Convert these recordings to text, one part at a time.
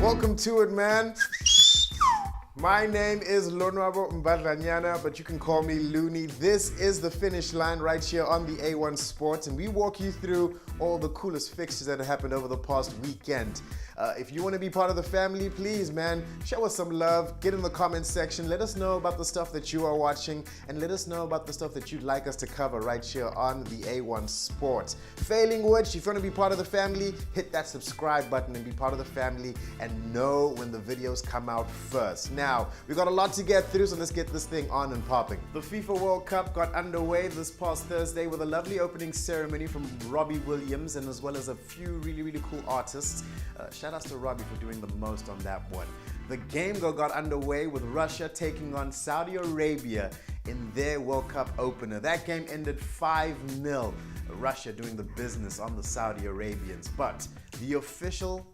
Welcome to it, man. My name is Lonwabo Mbadlanyana, but you can call me Looney. This is the finish line right here on the A1 Sports, and we walk you through all the coolest fixtures that have happened over the past weekend. If you want to be part of the family, please, man, show us some love. Get in the comments section. Let us know about the stuff that you are watching, and let us know about the stuff that you'd like us to cover right here on the A1 Sports. Failing which, if you want to be part of the family, hit that subscribe button and be part of the family and know when the videos come out first. Now, we've got a lot to get through, so let's get this thing on and popping. The FIFA World Cup got underway this past Thursday with a lovely opening ceremony from Robbie Williams, and as well as a few really cool artists. Shout outs to Robbie for doing the most on that one. The game got underway with Russia taking on Saudi Arabia in their World Cup opener. That game ended 5-0. Russia doing the business on the Saudi Arabians. But the official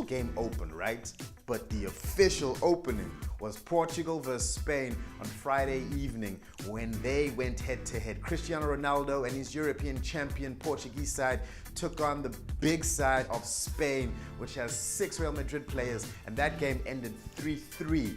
game opened, right? But the official opening was Portugal versus Spain on Friday evening when they went head-to-head. Cristiano Ronaldo and his European champion Portuguese side took on the big side of Spain, which has 6 Real Madrid players, and that game ended 3-3.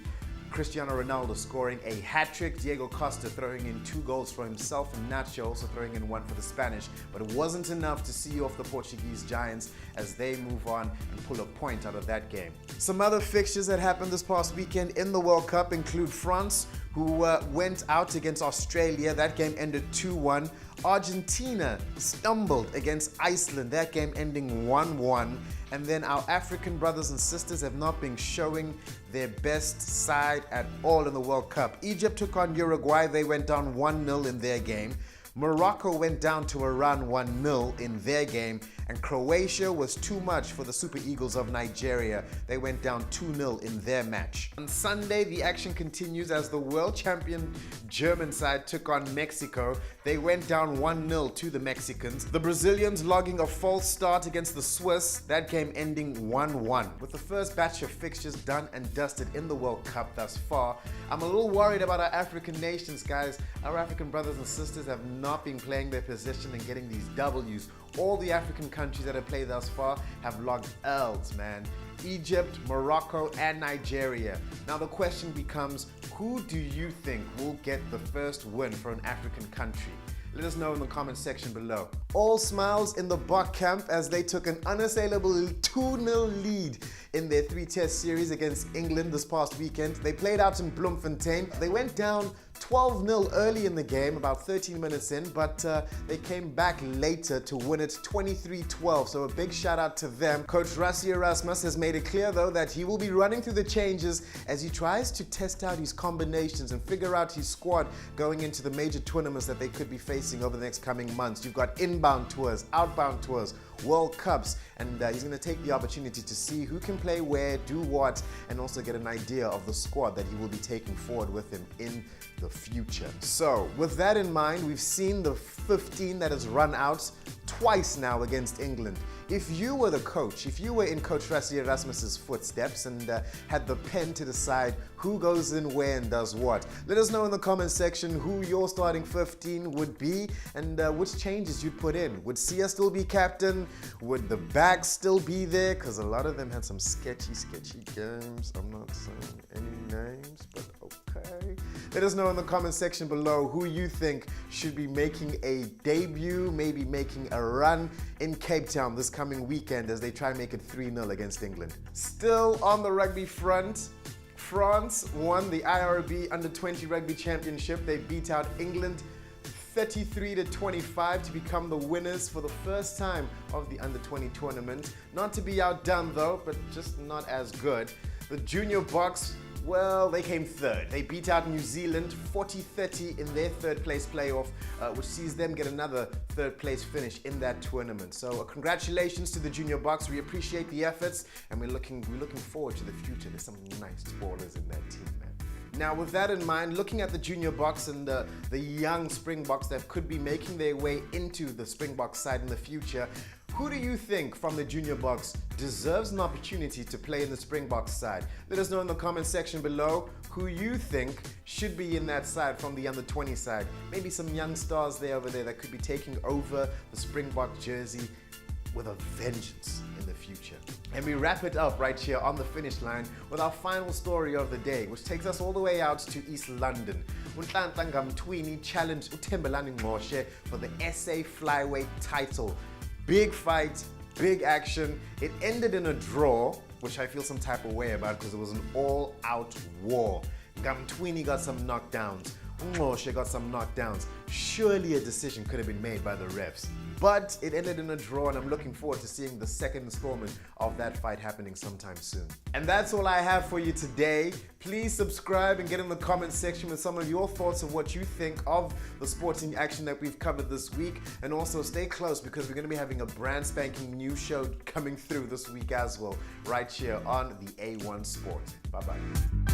Cristiano Ronaldo scoring a hat-trick, Diego Costa throwing in 2 goals for himself, and Nacho also throwing in 1 for the Spanish. But it wasn't enough to see off the Portuguese Giants as they move on and pull a point out of that game. Some other fixtures that happened this past weekend in the World Cup include France, who went out against Australia. That game ended 2-1. Argentina stumbled against Iceland. That game ending 1-1. And then our African brothers and sisters have not been showing their best side at all in the World Cup. Egypt took on Uruguay. They went down 1-0 in their game. Morocco went down to Iran 1-0 in their game, and Croatia was too much for the Super Eagles of Nigeria. They went down 2-0 in their match. On Sunday, the action continues as the world champion German side took on Mexico. They went down 1-0 to the Mexicans. The Brazilians logging a false start against the Swiss, that game ending 1-1. With the first batch of fixtures done and dusted in the World Cup thus far, I'm a little worried about our African nations, guys. Our African brothers and sisters have not been playing their position and getting these W's. All the African countries that have played thus far have logged L's, man. Egypt, Morocco, and Nigeria. Now the question becomes, who do you think will get the first win for an African country? Let us know in the comment section below. All smiles in the Bok camp as they took an unassailable 2-0 lead in their 3-test series against England this past weekend. They played out in Bloemfontein. They went down 12-0 early in the game, about 13 minutes in, but they came back later to win it 23-12, so a big shout out to them. Coach Rassie Erasmus has made it clear though that he will be running through the changes as he tries to test out his combinations and figure out his squad going into the major tournaments that they could be facing over the next coming months. You've got inbound tours, outbound tours, World Cups, and he's going to take the opportunity to see who can play where, do what, and also get an idea of the squad that he will be taking forward with him in the future. So with that in mind, we've seen the 15 that has run out twice now against England. If you were the coach, if you were in Coach Rassie Erasmus's footsteps and had the pen to decide who goes in where and does what, let us know in the comment section who your starting 15 would be and which changes you'd put in. Would Sia still be captain? Would the backs still be there? Because a lot of them had some sketchy games. I'm not saying any names, but okay. Let us know in the comment section below who you think should be making a debut, maybe making a run in Cape Town this coming weekend as they try and make it 3-0 against England. Still on the rugby front, France won the IRB Under-20 Rugby Championship. They beat out England 33-25 to become the winners for the first time of the Under-20 tournament. Not to be outdone though, but just not as good. The Junior Boks, well, they came third. They beat out New Zealand 40-30 in their third place playoff, which sees them get another third place finish in that tournament. So congratulations to the Junior Boks. We appreciate the efforts, and we're looking forward to the future. There's some nice ballers in that team, man. Now, with that in mind, looking at the Junior Boks and the young Springboks that could be making their way into the Springboks side in the future, who do you think from the Junior Boks deserves an opportunity to play in the Springboks side? Let us know in the comment section below who you think should be in that side from the Under-20 side. Maybe some young stars over there that could be taking over the Springbok jersey. with a vengeance in the future. And we wrap it up right here on the finish line with our final story of the day, which takes us all the way out to East London. uNhlanhla Ngamtwini challenged uThembelani Ngqoshe for the SA flyweight title. Big fight, big action. It ended in a draw, which I feel some type of way about because it was an all-out war. Ngamtwini got some knockdowns. Ngqoshe got some knockdowns. Surely a decision could have been made by the refs. But it ended in a draw, and I'm looking forward to seeing the second installment of that fight happening sometime soon. And that's all I have for you today. Please subscribe and get in the comment section with some of your thoughts of what you think of the sporting action that we've covered this week. And also stay close because we're going to be having a brand spanking new show coming through this week as well, right here on the A1 Sport. Bye-bye.